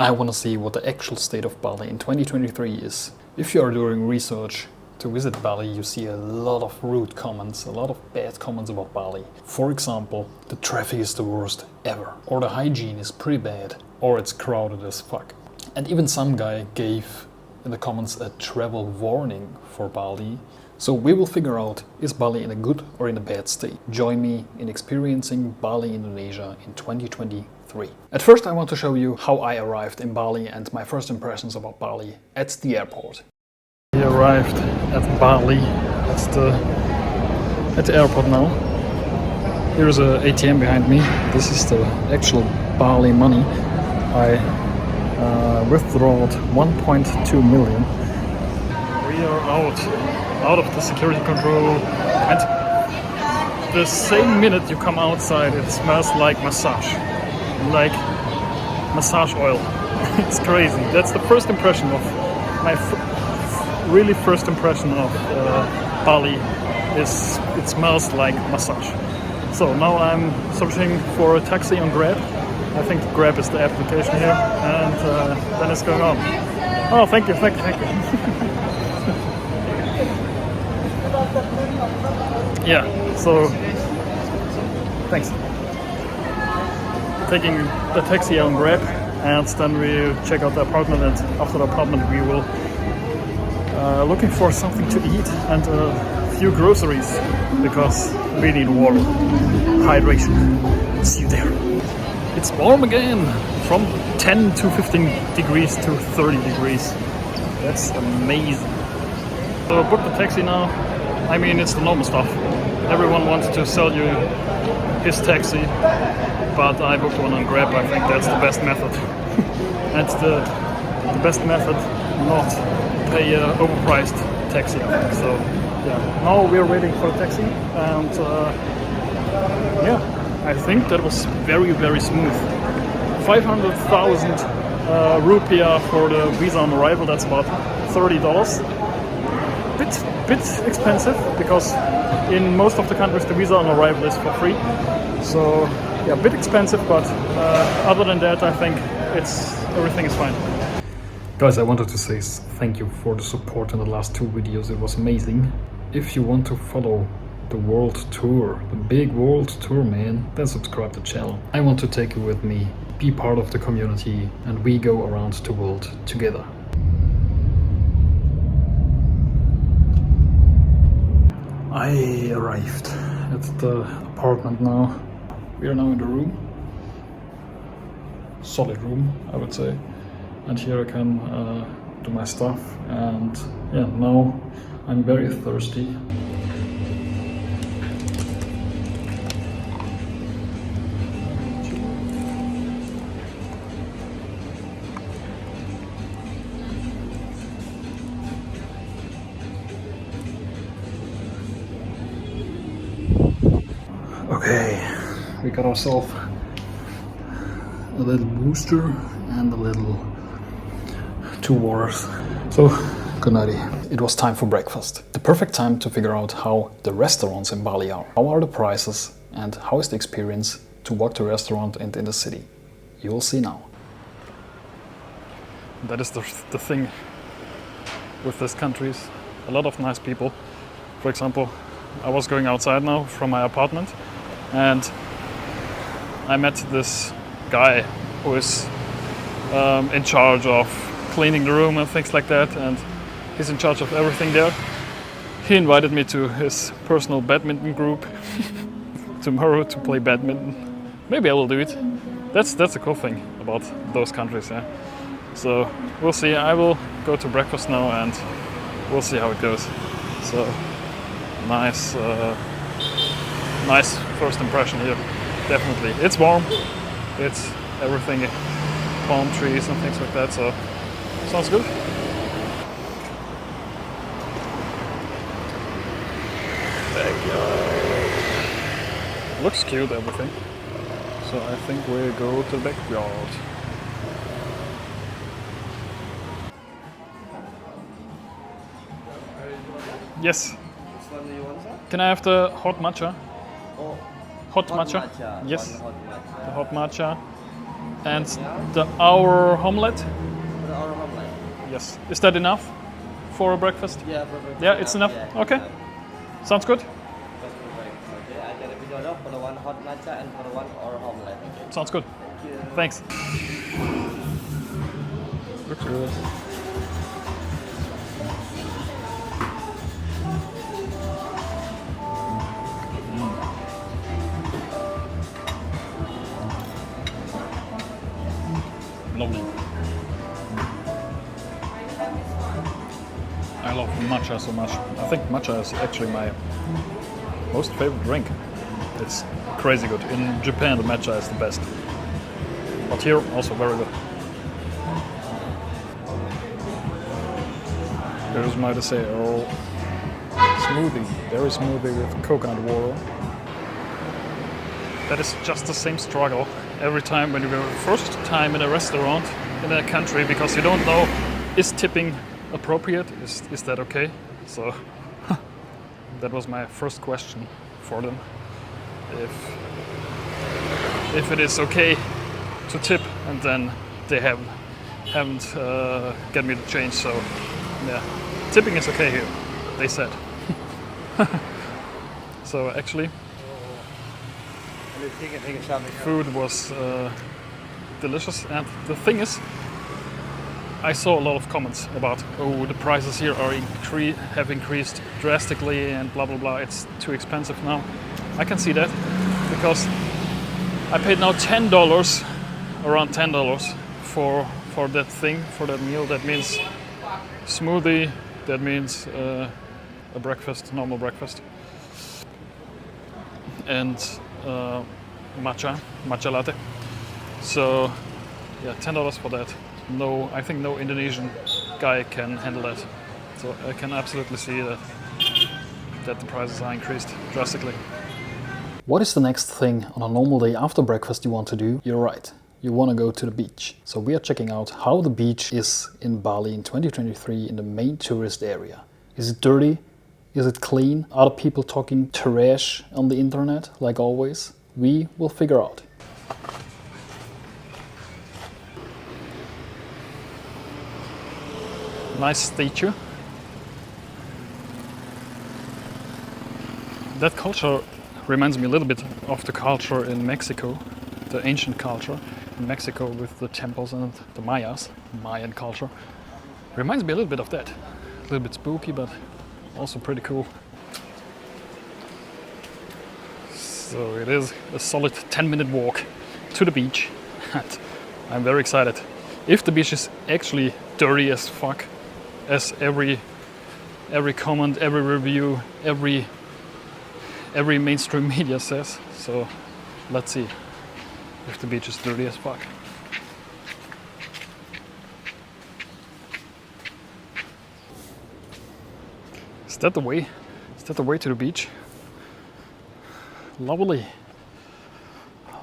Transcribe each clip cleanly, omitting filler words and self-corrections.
I want to see what the actual state of Bali in 2023 is. If you are doing research to visit Bali, you see a lot of rude comments, a lot of bad comments about Bali. For example, the traffic is the worst ever, or the hygiene is pretty bad, or it's crowded as fuck. And even some guy gave in the comments a travel warning for Bali. So we will figure out, is Bali in a good or in a bad state? Join me in experiencing Bali, Indonesia in 2023. At first I want to show you how I arrived in Bali and my first impressions about Bali at the airport. We arrived at Bali, at the airport now. Here's an ATM behind me. This is the actual Bali money. I withdrawed 1.2 million. We are out of the security control, and the same minute you come outside it smells like massage oil. It's crazy. That's the first impression of my really first impression of Bali is it smells like massage. So now I'm searching for a taxi on Grab. I think Grab is the application here, and then it's going on. Oh, thank you. Yeah, so thanks. Taking the taxi on Grab, and then we check out the apartment, and after the apartment we will looking for something to eat and a few groceries, because we need water, hydration. See you there. It's warm again, from 10 to 15 degrees to 30 degrees. That's amazing. So book the taxi now. I mean, it's the normal stuff. Everyone wants to sell you his taxi, but I booked one on Grab. I think that's the best method. And the best method not pay an overpriced taxi, I think. So yeah, now we're waiting for a taxi, and yeah, I think that was very, very smooth. 500,000 rupiah for the visa on arrival. That's about $30. Bit expensive, because in most of the countries the visa on arrival is for free. So yeah, a bit expensive, but other than that, I think everything is fine. Guys, I wanted to say thank you for the support in the last 2 videos. It was amazing. If you want to follow the world tour, the big world tour, man, then subscribe to the channel. I want to take you with me, be part of the community, and we go around the world together. I arrived at the apartment now. We are now in the room. Solid room, I would say. And here I can do my stuff. And yeah, now I'm very thirsty. Okay, we got ourselves a little booster and a little 2 waters. So, good night. It was time for breakfast. The perfect time to figure out how the restaurants in Bali are. How are the prices, and how is the experience to walk to a restaurant and in the city? You will see now. That is the thing with these countries. A lot of nice people. For example, I was going outside now from my apartment, and I met this guy who is in charge of cleaning the room and things like that, and he's in charge of everything there. He invited me to his personal badminton group tomorrow to play badminton. Maybe I will do it. That's a cool thing about those countries, yeah. So we'll see. I will go to breakfast now, and we'll see how it goes. So nice first impression here. Definitely. It's warm. It's everything, palm trees and things like that. So sounds good. Backyard. Looks cute, everything. So I think we go to the backyard. Yes. Which one do you want, sir? Can I have the hot matcha? Oh, Hot matcha? Yes. One hot matcha. The hot matcha. And the our omelette? The our omelet. Yes. Is that enough for a breakfast? Yeah, perfect. Yeah, it's enough? Yeah, Okay. Sounds good. that's perfect. Okay, I get a video now for the one hot matcha and for the one our omelet. Okay. Sounds good. Thank you. Thanks. Looks good. Lovely. I love matcha so much. I think matcha is actually my most favorite drink. It's crazy good. In Japan, the matcha is the best. But here, also very good. Here's my dessert. Smoothie. Berry smoothie with coconut water. That is just the same struggle every time when you go first time in a restaurant in a country, because you don't know, is tipping appropriate? Is that okay? So that was my first question for them. If it is okay to tip, and then they haven't get me the change. So yeah, tipping is okay here, they said. So actually, food was delicious, and the thing is, I saw a lot of comments about, oh, the prices here are have increased drastically and blah blah blah. It's too expensive now. I can see that because I paid now $10, around $10 for that thing, for that meal. That means smoothie. That means a breakfast, normal breakfast, and matcha latte. So yeah, $10 for that. No, I think no Indonesian guy can handle that. So I can absolutely see that the prices are increased drastically. What is the next thing on a normal day after breakfast you want to do? You're right, you want to go to the beach. So we are checking out how the beach is in Bali in 2023 in the main tourist area. Is it dirty? Is it clean? Are the people talking trash on the internet like always? We will figure out. Nice statue. That culture reminds me a little bit of the culture in Mexico, the ancient culture in Mexico with the temples and the Mayan culture. Reminds me a little bit of that. A little bit spooky, but also pretty cool. So it is a solid 10-minute walk to the beach. I'm very excited. If the beach is actually dirty as fuck, as every comment, every review, every mainstream media says. So let's see if the beach is dirty as fuck. Is that the way? Is that the way to the beach? Lovely.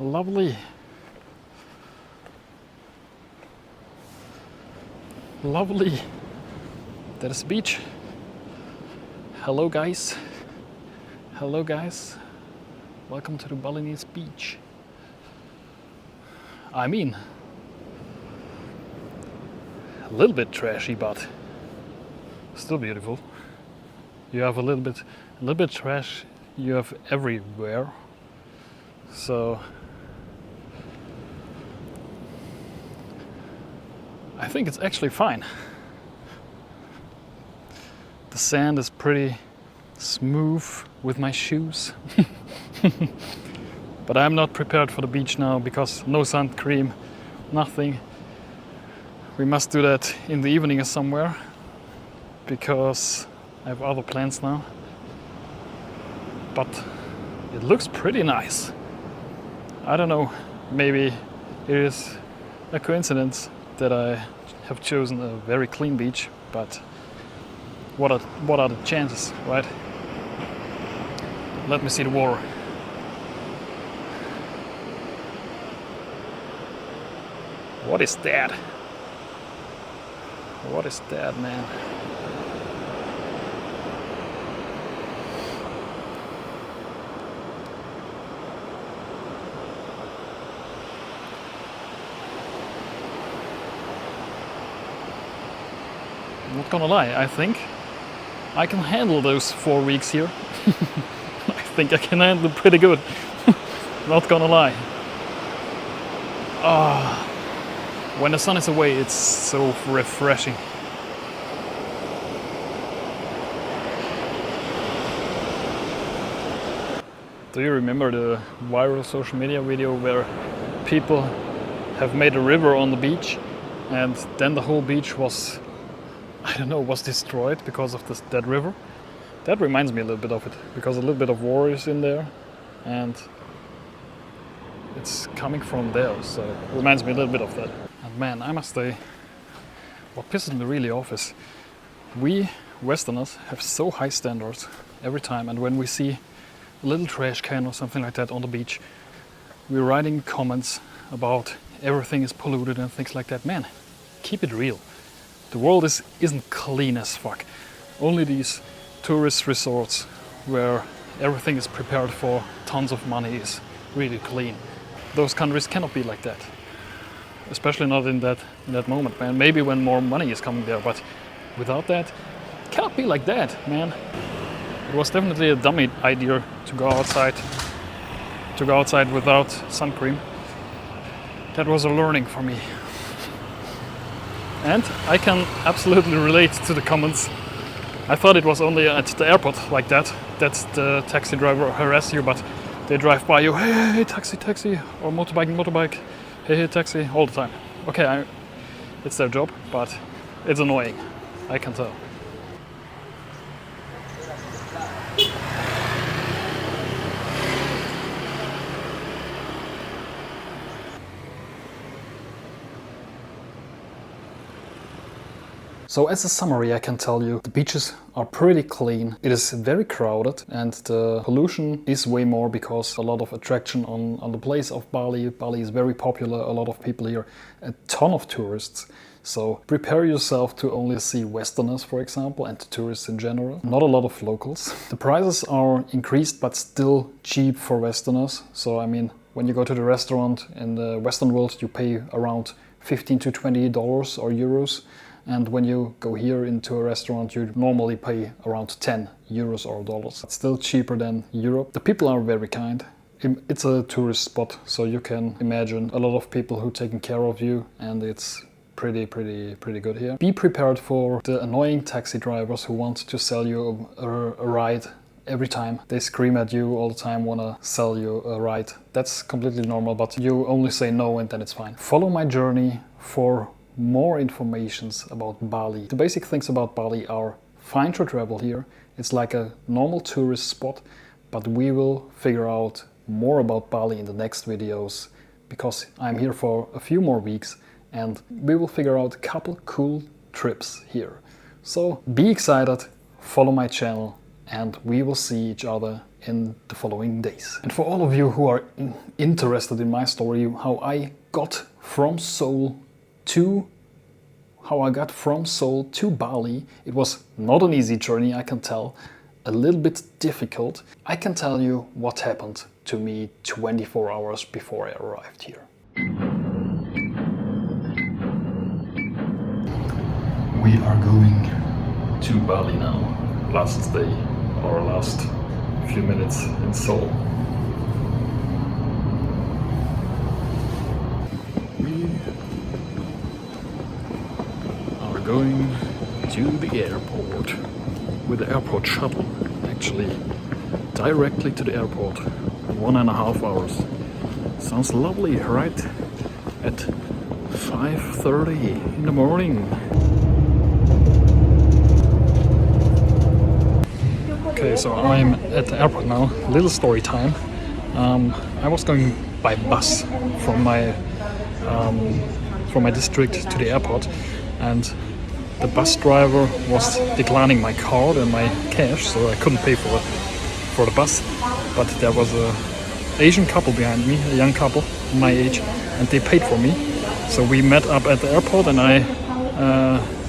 Lovely. Lovely. That is the beach. Hello guys. Hello guys. Welcome to the Balinese beach. I mean, a little bit trashy, but still beautiful. You have a little bit trash you have everywhere. So I think it's actually fine. The sand is pretty smooth with my shoes. But I'm not prepared for the beach now because no sun cream, nothing. We must do that in the evening somewhere because I have other plans now. But it looks pretty nice. I don't know, maybe it is a coincidence that I have chosen a very clean beach, but what are the chances, right? Let me see the water. What is that? What is that, man? Not gonna lie, I think I can handle those 4 weeks here. I think I can handle pretty good. Not gonna lie. When the sun is away, it's so refreshing. Do you remember the viral social media video where people have made a river on the beach and then the whole beach was, I don't know, was destroyed because of that river? That reminds me a little bit of it, because a little bit of war is in there and it's coming from there, so it reminds me a little bit of that. And man, I must say, what pisses me really off is we Westerners have so high standards every time, and when we see a little trash can or something like that on the beach, we're writing comments about everything is polluted and things like that. Man, keep it real. The world isn't clean as fuck. Only these tourist resorts where everything is prepared for tons of money is really clean. Those countries cannot be like that. Especially not in that moment, man. Maybe when more money is coming there, but without that, it cannot be like that, man. It was definitely a dumb idea to go outside without sun cream. That was a learning for me. And I can absolutely relate to the comments. I thought it was only at the airport like that the taxi driver harass you, but they drive by you, hey, taxi, or motorbike, hey, taxi, all the time. Okay, it's their job, but it's annoying, I can tell. So as a summary, I can tell you the beaches are pretty clean. It is very crowded and the pollution is way more because a lot of attraction on the place of Bali. Bali is very popular, a lot of people here, a ton of tourists. So prepare yourself to only see Westerners, for example, and tourists in general. Not a lot of locals. The prices are increased but still cheap for Westerners. So I mean, when you go to the restaurant in the Western world, you pay around $15 to $20 or euros. And when you go here into a restaurant, you normally pay around 10 euros or dollars. It's still cheaper than Europe. The people are very kind. It's a tourist spot, so you can imagine a lot of people who are taking care of you, and it's pretty good here. Be prepared for the annoying taxi drivers who want to sell you a ride every time. They scream at you all the time, wanna sell you a ride. That's completely normal, but you only say no and then it's fine. Follow my journey for more informations about Bali. The basic things about Bali are fine to travel here. It's like a normal tourist spot, but we will figure out more about Bali in the next videos because I'm here for a few more weeks and we will figure out a couple cool trips here. So be excited, follow my channel, and we will see each other in the following days. And for all of you who are interested in my story, how I got from Seoul to Bali. It was not an easy journey, I can tell, a little bit difficult. I can tell you what happened to me 24 hours before I arrived here. We are going to Bali now. Last day, or last few minutes in Seoul. Going to the airport with the airport shuttle, actually directly to the airport, 1.5 hours. Sounds lovely, right? At 5:30 in the morning. Okay, so I'm at the airport now. Little story time. I was going by bus from my district to the airport, and the bus driver was declining my card and my cash, so I couldn't pay for the bus. But there was a Asian couple behind me, a young couple my age, and they paid for me. So we met up at the airport, and I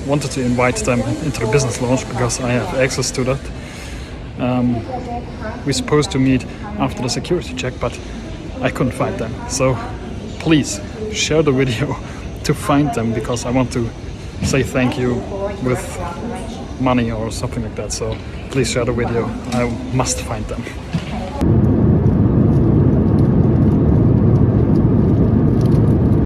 wanted to invite them into the business lounge because I have access to that. We're supposed to meet after the security check, but I couldn't find them. So please share the video to find them because I want to say thank you with money or something like that. So please share the video. I must find them.